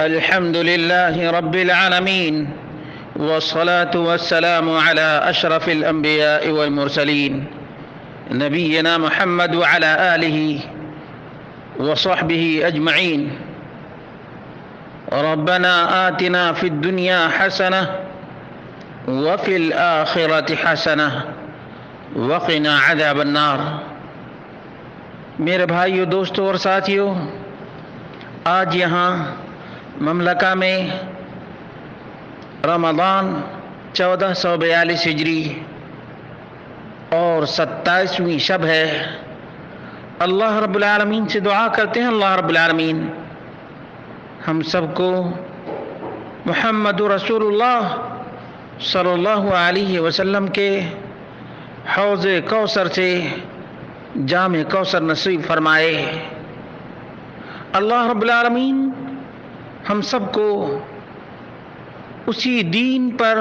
الحمد لله رب العالمين، والصلاة والسلام على أشرف الأنبياء والمرسلين نبينا محمد وعلى آله وصحبه أجمعين. ربنا آتنا في الدنيا حسنة وفي الآخرة حسنة وقنا عذاب النار. میرے بھائیو، دوستو اور ساتھیو، آج یہاں مملکہ میں رمضان 1442 ہجری اور 27ویں شب ہے. اللہ رب العالمین سے دعا کرتے ہیں، اللہ رب العالمین ہم سب کو محمد رسول اللہ صلی اللہ علیہ وسلم کے حوض کوثر سے جام کوثر نصیب فرمائے. اللہ رب العالمین ہم سب کو اسی دین پر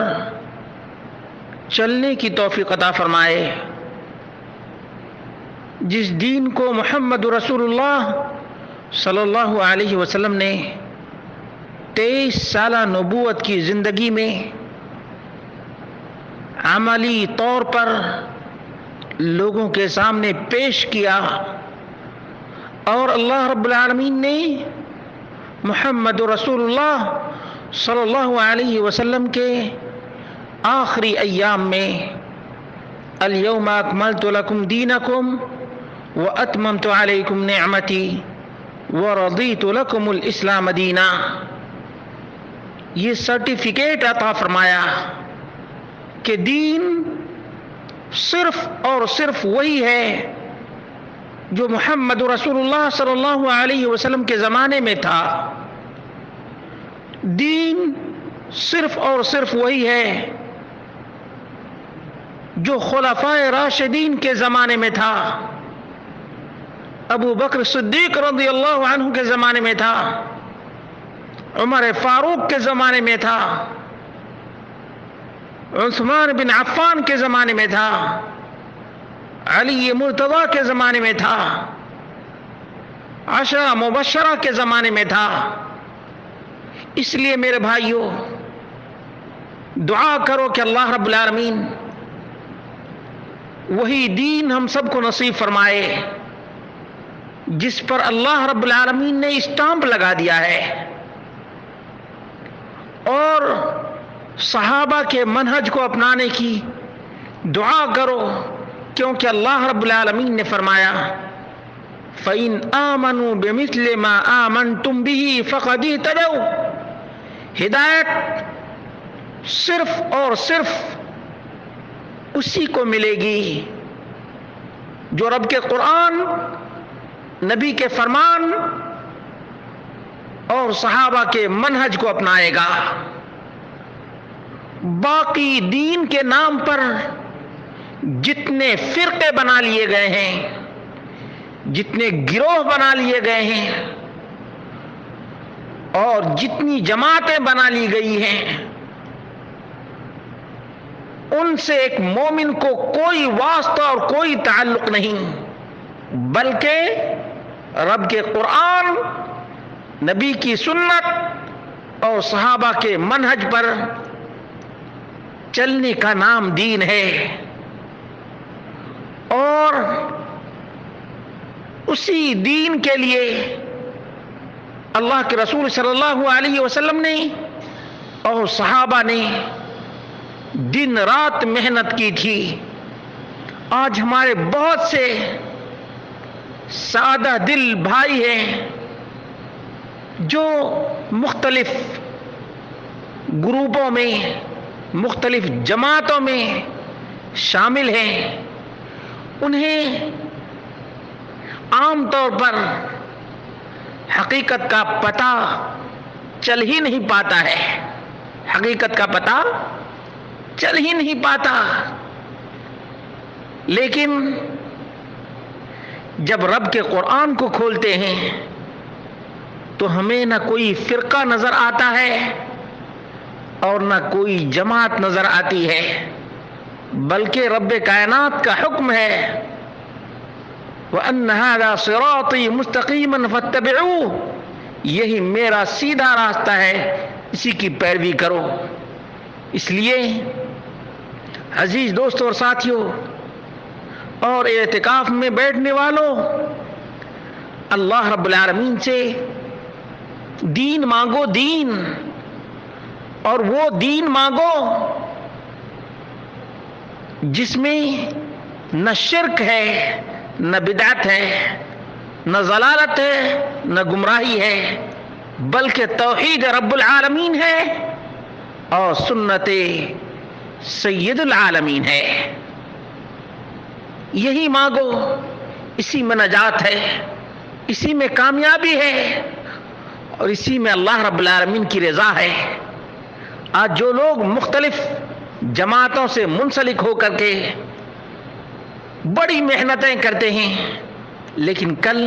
چلنے کی توفیق عطا فرمائے جس دین کو محمد رسول اللہ صلی اللہ علیہ وسلم نے 23 سالہ نبوت کی زندگی میں عملی طور پر لوگوں کے سامنے پیش کیا، اور اللہ رب العالمین نے محمد رسول اللہ صلی اللہ علیہ وسلم کے آخری ایام میں الیوم اکملت لکم دینکم واتممت علیکم نعمتی ورضیت لکم الاسلام دینا، یہ سرٹیفکیٹ عطا فرمایا کہ دین صرف اور صرف وہی ہے جو محمد رسول اللہ صلی اللہ علیہ وسلم کے زمانے میں تھا. دین صرف اور صرف وہی ہے جو خلفائے راشدین کے زمانے میں تھا، ابو بکر صدیق رضی اللہ عنہ کے زمانے میں تھا، عمر فاروق کے زمانے میں تھا، عثمان بن عفان کے زمانے میں تھا، علی مرتضی کے زمانے میں تھا، عشرہ مبشرہ کے زمانے میں تھا. اس لیے میرے بھائیو، دعا کرو کہ اللہ رب العالمین وہی دین ہم سب کو نصیب فرمائے جس پر اللہ رب العالمین نے اسٹامپ لگا دیا ہے، اور صحابہ کے منہج کو اپنانے کی دعا کرو، کیونکہ اللہ رب العالمین نے فرمایا فَإِنْ آمَنُوا بِمِثْلِ مَا آمَنْتُمْ بِهِ فَقَدْ اهْتَدَوْا. ہدایت صرف اور صرف اسی کو ملے گی جو رب کے قرآن، نبی کے فرمان اور صحابہ کے منہج کو اپنائے گا. باقی دین کے نام پر جتنے فرقے بنا لیے گئے ہیں، جتنے گروہ بنا لیے گئے ہیں، اور جتنی جماعتیں بنا لی گئی ہیں، ان سے ایک مومن کو کوئی واسطہ اور کوئی تعلق نہیں، بلکہ رب کے قرآن، نبی کی سنت اور صحابہ کے منہج پر چلنے کا نام دین ہے. اور اسی دین کے لیے اللہ کے رسول صلی اللہ علیہ وسلم نے اور صحابہ نے دن رات محنت کی تھی. آج ہمارے بہت سے سادہ دل بھائی ہیں جو مختلف گروپوں میں، مختلف جماعتوں میں شامل ہیں. انہیں عام طور پر حقیقت کا پتہ چل ہی نہیں پاتا ہے، حقیقت کا پتہ چل ہی نہیں پاتا. لیکن جب رب کے قرآن کو کھولتے ہیں تو ہمیں نہ کوئی فرقہ نظر آتا ہے اور نہ کوئی جماعت نظر آتی ہے، بلکہ رب کائنات کا حکم ہے وَأَنَّ هَذَا صِرَاطِي مُسْتَقِيمًا فَاتَّبِعُوهُ یہی میرا سیدھا راستہ ہے، اسی کی پیروی کرو۔ اس لیے عزیز دوستوں اور ساتھیوں اور اعتکاف میں بیٹھنے والوں، اللہ رب العالمین سے دین مانگو، دین، اور وہ دین مانگو جس میں نہ شرک ہے، نہ بدعت ہے، نہ ضلالت ہے، نہ گمراہی ہے، بلکہ توحید رب العالمین ہے اور سنت سید العالمین ہے۔ یہی مانگو، اسی میں نجات ہے، اسی میں کامیابی ہے، اور اسی میں اللہ رب العالمین کی رضا ہے۔ آج جو لوگ مختلف جماعتوں سے منسلک ہو کر کے بڑی محنتیں کرتے ہیں، لیکن کل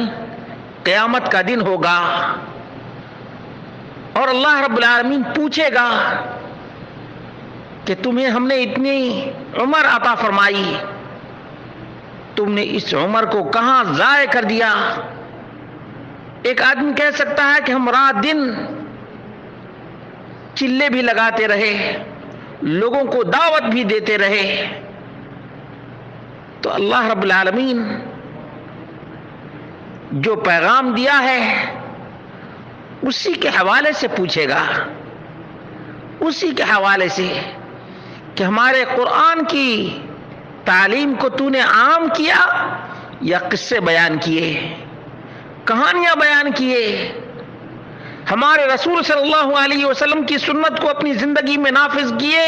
قیامت کا دن ہوگا اور اللہ رب العالمین پوچھے گا کہ تمہیں ہم نے اتنی عمر عطا فرمائی، تم نے اس عمر کو کہاں ضائع کر دیا؟ ایک آدمی کہہ سکتا ہے کہ ہم رات دن چلے بھی لگاتے رہے، لوگوں کو دعوت بھی دیتے رہے، تو اللہ رب العالمین جو پیغام دیا ہے اسی کے حوالے سے پوچھے گا، اسی کے حوالے سے کہ ہمارے قرآن کی تعلیم کو تو نے عام کیا یا قصے بیان کیے، کہانیاں بیان کیے، ہمارے رسول صلی اللہ علیہ وسلم کی سنت کو اپنی زندگی میں نافذ کیے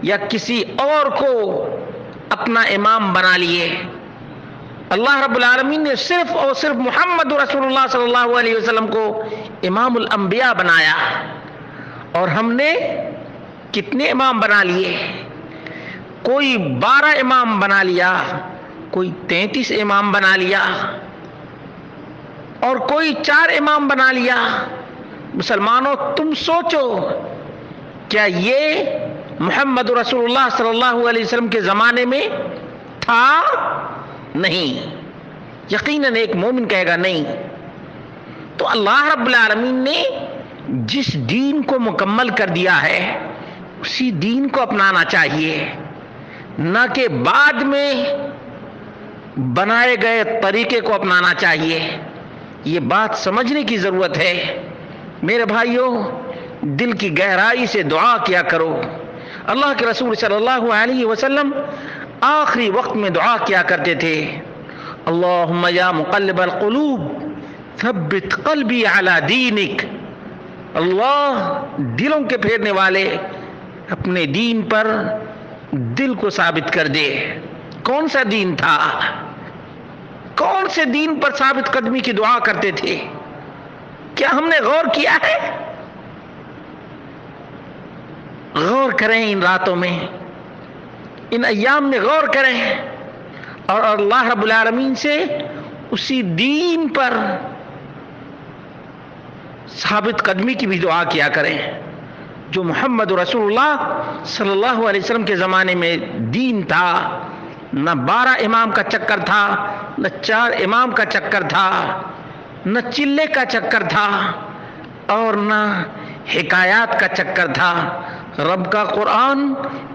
یا کسی اور کو اپنا امام بنا لیے۔ اللہ رب العالمین نے صرف اور صرف محمد رسول اللہ صلی اللہ علیہ وسلم کو امام الانبیاء بنایا، اور ہم نے کتنے امام بنا لیے؟ کوئی 12 امام بنا لیا، کوئی 33 امام بنا لیا، اور کوئی 4 امام بنا لیا۔ مسلمانوں تم سوچو، کیا یہ محمد رسول اللہ صلی اللہ علیہ وسلم کے زمانے میں تھا؟ نہیں۔ یقیناً ایک مومن کہے گا نہیں۔ تو اللہ رب العالمین نے جس دین کو مکمل کر دیا ہے اسی دین کو اپنانا چاہیے، نہ کہ بعد میں بنائے گئے طریقے کو اپنانا چاہیے۔ یہ بات سمجھنے کی ضرورت ہے۔ میرے بھائیوں، دل کی گہرائی سے دعا کیا کرو۔ اللہ کے رسول صلی اللہ علیہ وسلم آخری وقت میں دعا کیا کرتے تھے، اللہم یا مقلب القلوب ثبت قلبی علی دینک۔ اللہ، دلوں کے پھیرنے والے، اپنے دین پر دل کو ثابت کر دے۔ کون سا دین تھا؟ کون سے دین پر ثابت قدمی کی دعا کرتے تھے؟ کیا ہم نے غور کیا ہے؟ غور کریں ان راتوں میں، ان ایام میں غور کریں، اور اللہ رب العالمین سے اسی دین پر ثابت قدمی کی بھی دعا کیا کریں جو محمد رسول اللہ صلی اللہ علیہ وسلم کے زمانے میں دین تھا۔ نہ 12 امام کا چکر تھا، نہ 4 امام کا چکر تھا، نہ چلے کا چکر تھا، اور نہ حکایات کا چکر تھا۔ رب کا قرآن،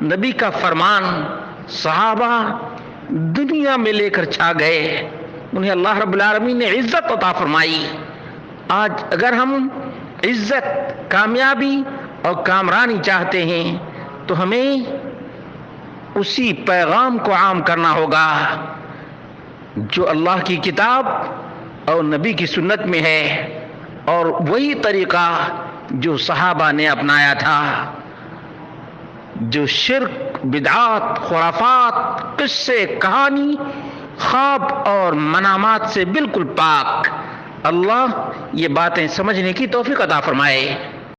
نبی کا فرمان، صحابہ دنیا میں لے کر چھا گئے، انہیں اللہ رب العالمین نے عزت عطا فرمائی۔ آج اگر ہم عزت، کامیابی اور کامرانی چاہتے ہیں تو ہمیں اسی پیغام کو عام کرنا ہوگا جو اللہ کی کتاب اور نبی کی سنت میں ہے، اور وہی طریقہ جو صحابہ نے اپنایا تھا، جو شرک، بدعات، خرافات، قصے، کہانی، خواب اور منامات سے بالکل پاک۔ اللہ یہ باتیں سمجھنے کی توفیق عطا فرمائے۔